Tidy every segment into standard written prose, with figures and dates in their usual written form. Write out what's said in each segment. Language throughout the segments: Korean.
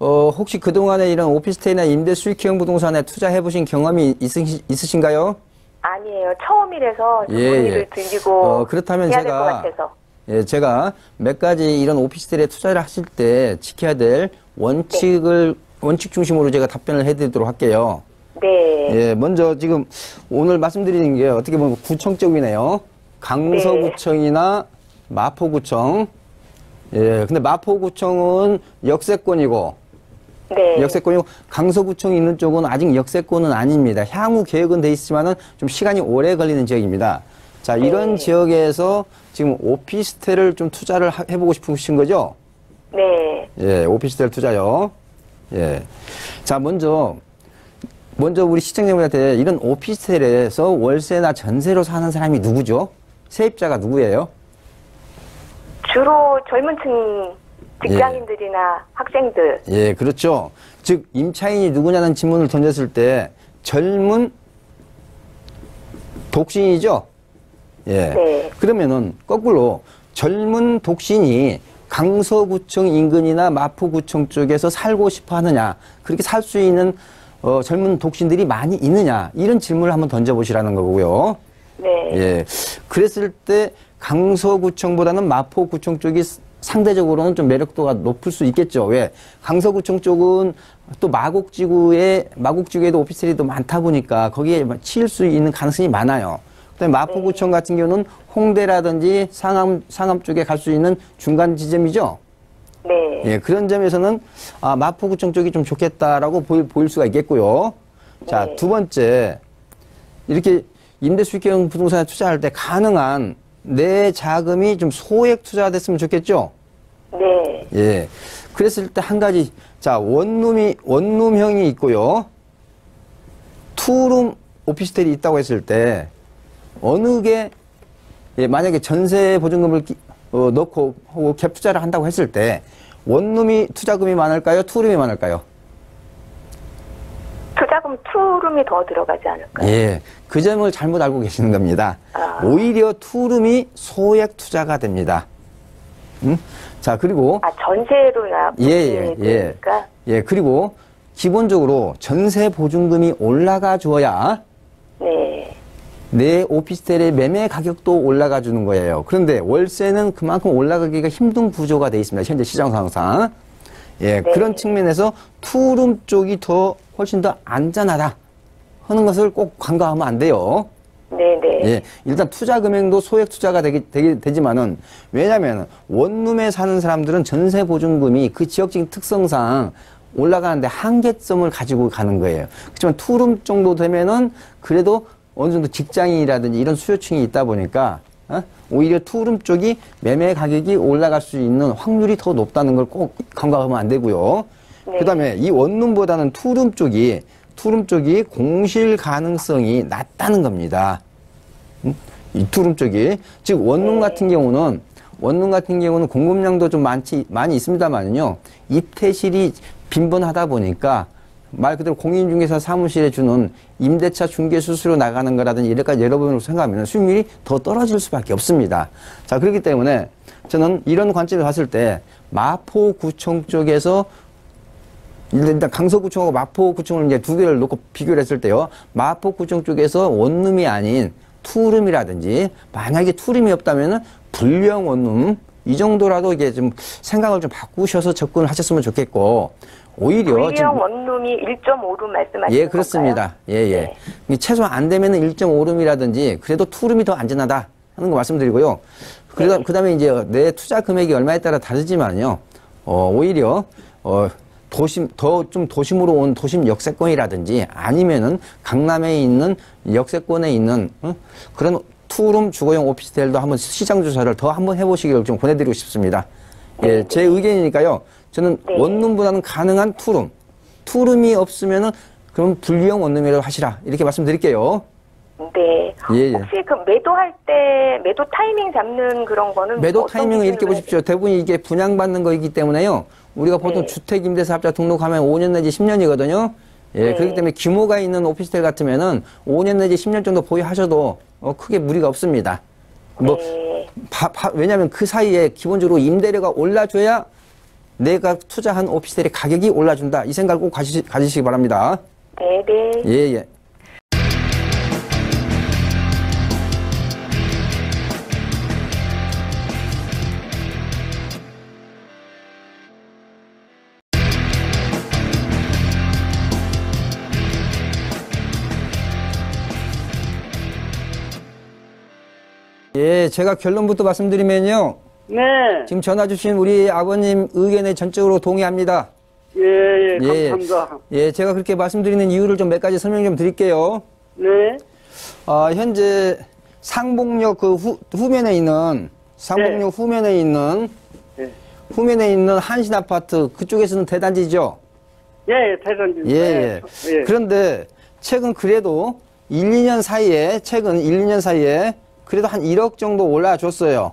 혹시 그동안에 이런 오피스텔이나 임대 수익형 부동산에 투자해 보신 경험이 있으신가요? 아니에요. 처음이라서 좀 문의를 드리고 그렇다면 해야 될 것 같아서. 제가 몇 가지 이런 오피스텔에 투자를 하실 때 지켜야 될 원칙 중심으로 제가 답변을 해드리도록 할게요. 네. 예, 먼저 지금 오늘 말씀드리는 게 어떻게 보면 구청 쪽이네요. 강서구청이나 마포구청. 예, 근데 마포구청은 역세권이고, 네. 역세권이고, 강서구청이 있는 쪽은 아직 역세권은 아닙니다. 향후 계획은 돼 있지만은 좀 시간이 오래 걸리는 지역입니다. 자, 이런 지역에서 지금 오피스텔을 좀 투자를 해보고 싶으신 거죠? 네. 예, 오피스텔 투자요. 예. 자, 먼저 우리 시청자분한테 이런 오피스텔에서 월세나 전세로 사는 사람이 누구죠? 세입자가 누구예요? 주로 젊은 층 직장인들이나 학생들. 예, 그렇죠. 즉, 임차인이 누구냐는 질문을 던졌을 때 젊은 독신이죠? 예. 네. 그러면은 거꾸로 젊은 독신이 강서구청 인근이나 마포구청 쪽에서 살고 싶어 하느냐, 그렇게 살 수 있는 젊은 독신들이 많이 있느냐, 이런 질문을 한번 던져보시라는 거고요. 네. 예. 그랬을 때 강서구청보다는 마포구청 쪽이 상대적으로는 좀 매력도가 높을 수 있겠죠. 왜? 강서구청 쪽은 또 마곡지구에도 오피스텔이 또 많다 보니까 거기에 치일 수 있는 가능성이 많아요. 그다음에 마포구청 같은 경우는 홍대라든지 상암 쪽에 갈 수 있는 중간 지점이죠. 네. 예, 그런 점에서는 마포구청 쪽이 좀 좋겠다라고 보일 수가 있겠고요. 자, 두 번째, 이렇게 임대수익형 부동산에 투자할 때 가능한 내 자금이 좀 소액 투자가 됐으면 좋겠죠? 네. 예. 그랬을 때 한 가지, 자, 원룸형이 있고요. 투룸 오피스텔이 있다고 했을 때, 어느 게, 만약에 전세 보증금을 넣고 하고 갭 투자를 한다고 했을 때, 원룸이 투자금이 많을까요? 투룸이 많을까요? 투자금 투룸이 더 들어가지 않을까요? 예. 그 점을 잘못 알고 계시는 겁니다. 오히려 투룸이 소액 투자가 됩니다. 자, 그리고. 전세로나. 예. 그리고 기본적으로 전세 보증금이 올라가 줘야. 네. 내 오피스텔의 매매 가격도 올라가 주는 거예요. 그런데 월세는 그만큼 올라가기가 힘든 구조가 되어 있습니다. 현재 시장 상황상. 예, 네. 그런 측면에서 투룸 쪽이 훨씬 더 안전하다 하는 것을 꼭 간과하면 안 돼요. 네네. 예, 일단 투자 금액도 소액 투자가 되지만은, 왜냐면 원룸에 사는 사람들은 전세 보증금이 그 지역적인 특성상 올라가는데 한계점을 가지고 가는 거예요. 그렇지만 투룸 정도 되면은 그래도 어느 정도 직장인이라든지 이런 수요층이 있다 보니까 오히려 투룸 쪽이 매매 가격이 올라갈 수 있는 확률이 더 높다는 걸 꼭 간과하면 안 되고요. 네. 그다음에 이 원룸보다는 투룸 쪽이 공실 가능성이 낮다는 겁니다. 이 투룸 쪽이. 즉 원룸 같은 경우는 공급량도 좀 많이 있습니다만요. 입태실이 빈번하다 보니까 말 그대로 공인중개사 사무실에 주는 임대차 중개 수수료 나가는 거라든지 이래까지 여러 번으로 생각하면 수익률이 더 떨어질 수밖에 없습니다. 자, 그렇기 때문에 저는 이런 관점에서 봤을 때 마포구청 쪽에서 일단 강서구청하고 마포구청을 이제 두 개를 놓고 비교를 했을 때요. 마포구청 쪽에서 원룸이 아닌 투룸이라든지, 만약에 투룸이 없다면은 불량 원룸, 이 정도라도 이게 좀 생각을 좀 바꾸셔서 접근을 하셨으면 좋겠고, 오히려 불량 원룸이 1.5룸 말씀하시는 예, 그렇습니다. 건가요? 예. 네. 최소한 안 되면은 1.5룸이라든지 그래도 투룸이 더 안전하다 하는 거 말씀드리고요. 그다음에 이제 내 투자 금액이 얼마에 따라 다르지만요. 오히려 좀 도심으로 온 도심 역세권이라든지, 아니면은 강남에 있는 역세권에 있는 그런 투룸 주거용 오피스텔도 한번 시장 조사를 더 한번 해보시기를 좀 권해드리고 싶습니다. 예, 제 의견이니까요. 저는 원룸보다는 가능한 투룸이 없으면은 그럼 분리형 원룸이라고 하시라, 이렇게 말씀드릴게요. 네. 예. 혹시 그 매도할 때 매도 타이밍 잡는 그런 거는 매도 타이밍을 이렇게 보십시오. 대부분 이게 분양받는 거이기 때문에요. 우리가 보통 주택임대사업자 등록하면 5년 내지 10년이거든요. 예, 그렇기 때문에 규모가 있는 오피스텔 같으면은 5년 내지 10년 정도 보유하셔도 크게 무리가 없습니다. 왜냐하면 그 사이에 기본적으로 임대료가 올라줘야 내가 투자한 오피스텔의 가격이 올라준다. 이 생각을 꼭 가지시기 바랍니다. 네네. 예, 예. 예, 제가 결론부터 말씀드리면요. 네. 지금 전화 주신 우리 아버님 의견에 전적으로 동의합니다. 예, 예. 감사합니다. 예, 제가 그렇게 말씀드리는 이유를 좀 몇 가지 설명 좀 드릴게요. 네. 현재 상봉역 그 후면에 있는, 상봉역 후면에 있는, 예. 후면에 있는 한신 아파트, 그쪽에서는 대단지죠? 예, 대단지. 예, 예. 예. 그런데 최근 그래도 1, 2년 사이에, 최근 1, 2년 사이에 그래도 한 1억 정도 올라줬어요.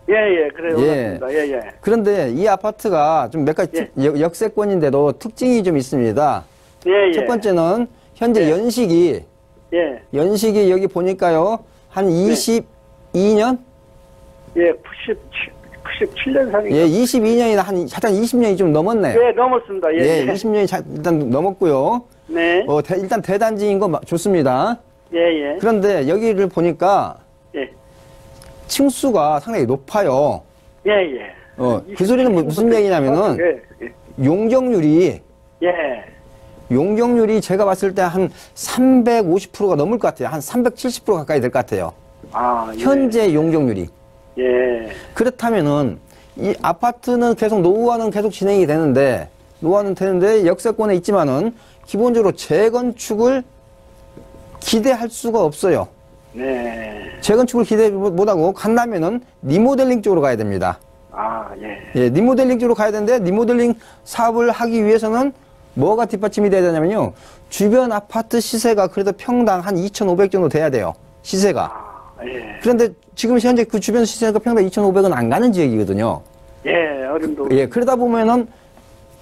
예, 예, 그래요. 예. 맞습니다. 예, 예. 그런데 이 아파트가 좀 몇 가지 역세권인데도 특징이 좀 있습니다. 예, 예. 첫 번째는 현재 예. 연식이 여기 보니까요. 한 22년? 예, 97년 상인가? 예, 22년이나 하여튼 20년이 좀 넘었네요. 예, 넘었습니다. 예, 예, 예. 20년이 일단 넘었고요. 네. 일단 대단지인 거 좋습니다. 예, 예. 그런데 여기를 보니까 예. 층수가 상당히 높아요. 예, 예. 그 소리는 무슨 얘기냐면은 예, 용적률이 예. 제가 봤을 때 한 350%가 넘을 것 같아요. 한 370% 가까이 될 것 같아요. 아, 예. 현재 용적률이. 예. 그렇다면은 이 아파트는 계속 노후화는 계속 진행이 되는데 역세권에 있지만은 기본적으로 재건축을 기대할 수가 없어요. 네. 재건축을 기대 못하고 간다면은 리모델링 쪽으로 가야 됩니다. 아, 예. 예, 리모델링 쪽으로 가야 되는데 리모델링 사업을 하기 위해서는 뭐가 뒷받침이 돼야 되냐면요. 주변 아파트 시세가 그래도 평당 한 2,500 정도 돼야 돼요. 시세가. 아, 예. 그런데 지금 현재 그 주변 시세가 평당 2,500은 안 가는 지역이거든요. 예, 어림도. 예, 그러다 보면은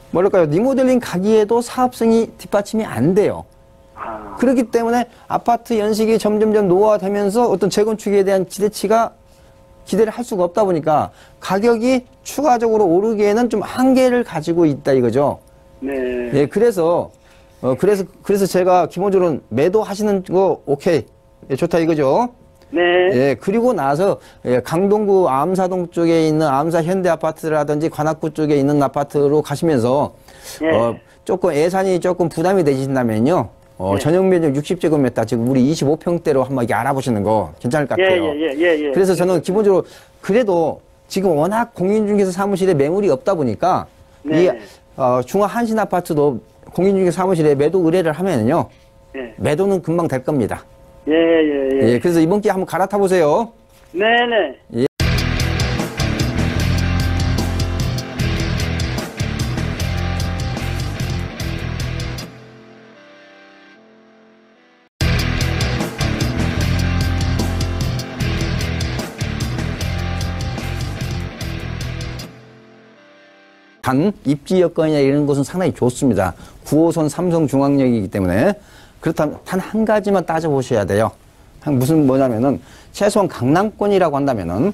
뭐랄까요. 리모델링 가기에도 사업성이 뒷받침이 안 돼요. 아, 그렇기 때문에 아파트 연식이 점점점 노화되면서 어떤 재건축에 대한 기대를 할 수가 없다 보니까 가격이 추가적으로 오르기에는 좀 한계를 가지고 있다 이거죠. 네. 예, 그래서 제가 기본적으로 매도하시는 거 오케이. 예, 좋다 이거죠. 네. 예, 그리고 나서 강동구 암사동 쪽에 있는 암사 현대 아파트라든지 관악구 쪽에 있는 아파트로 가시면서 예. 조금 예산이 조금 부담이 되신다면요. 전용 면적 60제곱미터 지금 우리 25평대로 한번 이렇게 알아보시는 거 괜찮을 것 같아요. 예. 그래서 저는 기본적으로 그래도 지금 워낙 공인중개사 사무실에 매물이 없다 보니까 네. 이 중화 한신 아파트도 공인중개사 사무실에 매도 의뢰를 하면은요. 예. 매도는 금방 될 겁니다. 예. 예, 그래서 이번 기회에 한번 갈아타 보세요. 네네. 예. 단 입지 여건이나 이런 것은 상당히 좋습니다. 9호선 삼성중앙역이기 때문에 그렇다면 단 한 가지만 따져보셔야 돼요. 무슨 뭐냐면은 최소한 강남권이라고 한다면은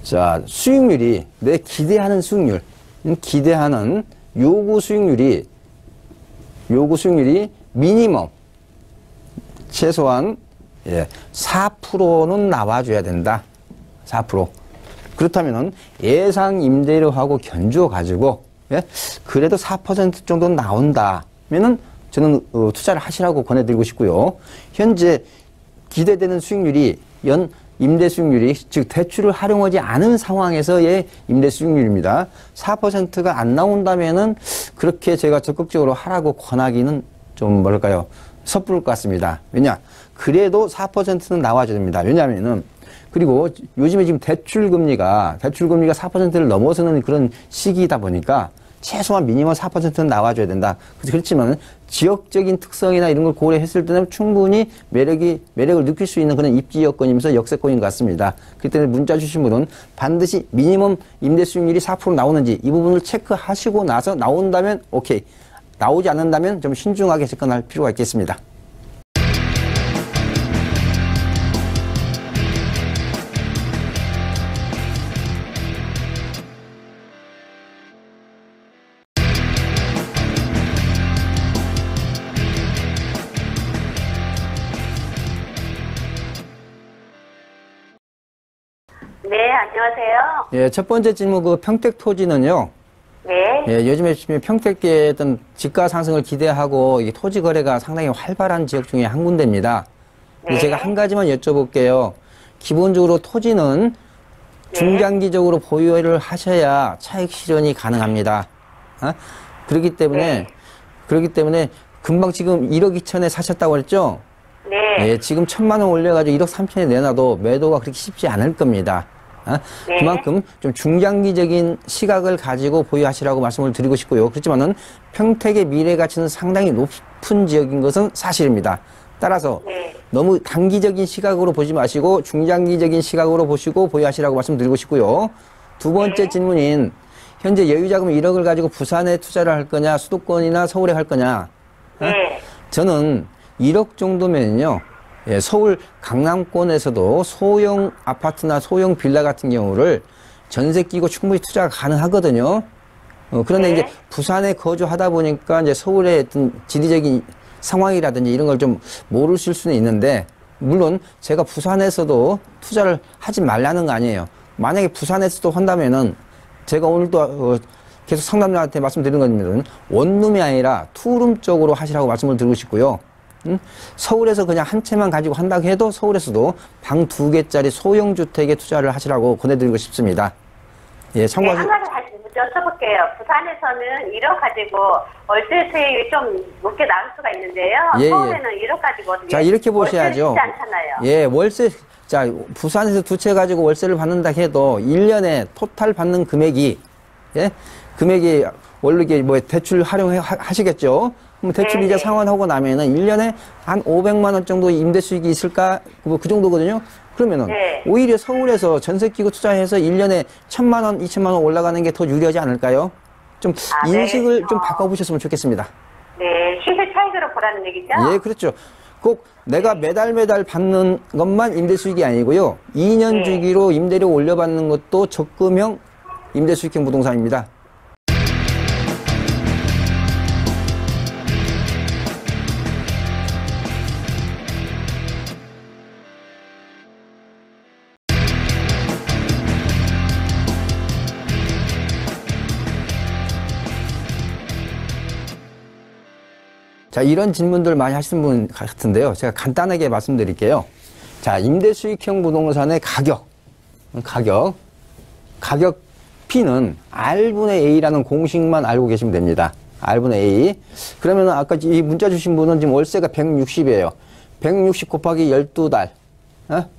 자 수익률이 내 기대하는 수익률 기대하는 요구 수익률이 미니멈 최소한 4%는 나와줘야 된다. 4%. 그렇다면은 예상 임대료하고 견주어 가지고 그래도 4% 정도는 나온다면은 저는 투자를 하시라고 권해드리고 싶고요. 현재 기대되는 수익률이 연 임대 수익률이 즉 대출을 활용하지 않은 상황에서의 임대 수익률입니다. 4%가 안 나온다면은 그렇게 제가 적극적으로 하라고 권하기는 좀 뭐랄까요 섣부를 것 같습니다. 왜냐 그래도 4%는 나와줘야 됩니다. 왜냐하면은 그리고 요즘에 지금 대출금리가 4%를 넘어서는 그런 시기이다 보니까 최소한 미니멈 4%는 나와줘야 된다. 그렇지만 지역적인 특성이나 이런 걸 고려했을 때는 충분히 매력을 느낄 수 있는 그런 입지 여건이면서 역세권인 것 같습니다. 그렇기 때문에 문자 주신 분은 반드시 미니멈 임대 수익률이 4% 나오는지 이 부분을 체크하시고 나서 나온다면 오케이. 나오지 않는다면 좀 신중하게 접근할 필요가 있겠습니다. 네, 안녕하세요. 예, 첫 번째 질문 그 평택 토지는요. 네. 예, 요즘에 평택계의 어떤 집가 상승을 기대하고 이 토지 거래가 상당히 활발한 지역 중에 한 군데입니다. 네. 제가 한 가지만 여쭤볼게요. 기본적으로 토지는 중장기적으로 보유를 하셔야 차익 실현이 가능합니다. 그렇기 때문에 금방 지금 1억 2천에 사셨다고 그랬죠? 네. 예, 지금 1,000만 원 올려가지고 1억 3천에 내놔도 매도가 그렇게 쉽지 않을 겁니다. 네. 그만큼 좀 중장기적인 시각을 가지고 보유하시라고 말씀을 드리고 싶고요. 그렇지만은 평택의 미래 가치는 상당히 높은 지역인 것은 사실입니다. 따라서 네. 너무 단기적인 시각으로 보지 마시고 중장기적인 시각으로 보시고 보유하시라고 말씀드리고 싶고요. 두 번째 질문인 현재 여유자금 1억을 가지고 부산에 투자를 할 거냐 수도권이나 서울에 할 거냐. 네. 저는 1억 정도면요. 예, 서울 강남권에서도 소형 아파트나 소형 빌라 같은 경우를 전세 끼고 충분히 투자가 가능하거든요. 그런데 네. 이제 부산에 거주하다 보니까 이제 서울의 어떤 지리적인 상황이라든지 이런 걸 좀 모르실 수는 있는데, 물론 제가 부산에서도 투자를 하지 말라는 거 아니에요. 만약에 부산에서도 한다면은 제가 오늘도 계속 상담자한테 말씀드리는 겁니다. 원룸이 아니라 투룸 쪽으로 하시라고 말씀을 드리고 싶고요. 서울에서 그냥 한 채만 가지고 한다고 해도 서울에서도 방 2개짜리 소형 주택에 투자를 하시라고 권해드리고 싶습니다. 예, 네, 참고하시. 한 가지 다시 여쭤볼게요. 부산에서는 1억 가지고 월세 수익이 좀 높게 나올 수가 있는데요. 예, 예. 서울에는 1억 가지고 어떻게 자, 이렇게 보셔야죠. 월세 쉽지 않잖아요. 예, 월세, 자, 부산에서 2채 가지고 월세를 받는다 해도 1년에 토탈 받는 금액이, 예? 금액이, 원래 이게 뭐 대출 활용하시겠죠? 그럼 대출 네, 이자 네. 상환하고 나면은 1년에 한 500만 원 정도 임대 수익이 있을까? 뭐 그 정도거든요? 그러면은 네. 오히려 서울에서 전세 끼고 투자해서 1년에 1,000만 원, 2천만 원 올라가는 게 더 유리하지 않을까요? 좀 아, 네. 인식을 좀 바꿔보셨으면 좋겠습니다. 네, 시세 차익으로 보라는 얘기죠? 예, 그렇죠. 꼭 내가 매달 받는 것만 임대 수익이 아니고요. 2년 네. 주기로 임대료 올려받는 것도 적금형 임대 수익형 부동산입니다. 자, 이런 질문들 많이 하시는 분 같은데요. 제가 간단하게 말씀드릴게요. 자, 임대 수익형 부동산의 가격 P는 R분의 A라는 공식만 알고 계시면 됩니다. R분의 A. 그러면 아까 이 문자 주신 분은 지금 월세가 160이에요. 160 곱하기 12달.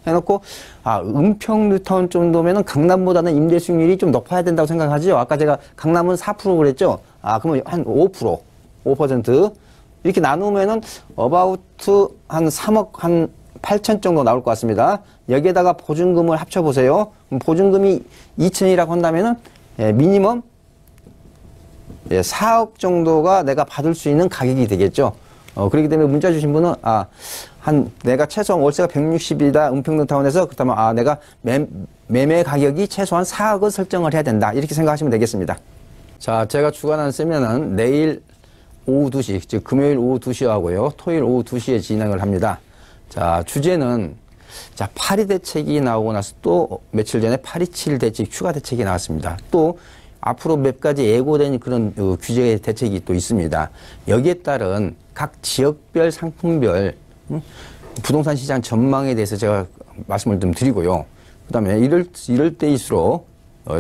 해놓고, 은평 뉴타운 정도면은 강남보다는 임대 수익률이 좀 높아야 된다고 생각하죠. 아까 제가 강남은 4% 그랬죠. 그러면 한 5%. 이렇게 나누면은 어바우트 한 3억 한 8천 정도 나올 것 같습니다. 여기에다가 보증금을 합쳐보세요. 그럼 보증금이 2천이라고 한다면은 미니멈 4억 정도가 내가 받을 수 있는 가격이 되겠죠. 그렇기 때문에 문자 주신 분은 내가 최소한 월세가 160이다 은평뉴타운에서 그렇다면 내가 매매 가격이 최소한 4억을 설정을 해야 된다. 이렇게 생각하시면 되겠습니다. 자, 제가 주관하는 세미나는 내일 오후 2시, 즉 금요일 오후 2시에 하고요. 토요일 오후 2시에 진행을 합니다. 자, 주제는 파리 대책이 나오고 나서 또 며칠 전에 8.27 대책 추가 대책이 나왔습니다. 또 앞으로 몇 가지 예고된 그런 규제 대책이 또 있습니다. 여기에 따른 각 지역별 상품별 부동산 시장 전망에 대해서 제가 말씀을 좀 드리고요. 그다음에 이럴 때일수록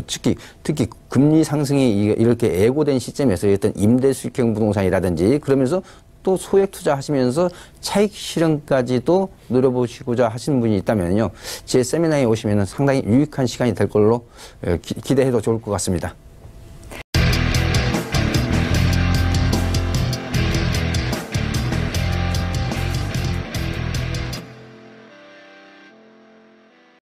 특히 금리 상승이 이렇게 예고된 시점에서 어떤 임대 수익형 부동산이라든지 그러면서 또 소액 투자하시면서 차익 실현까지도 노려보시고자 하시는 분이 있다면요. 제 세미나에 오시면 상당히 유익한 시간이 될 걸로 기대해도 좋을 것 같습니다.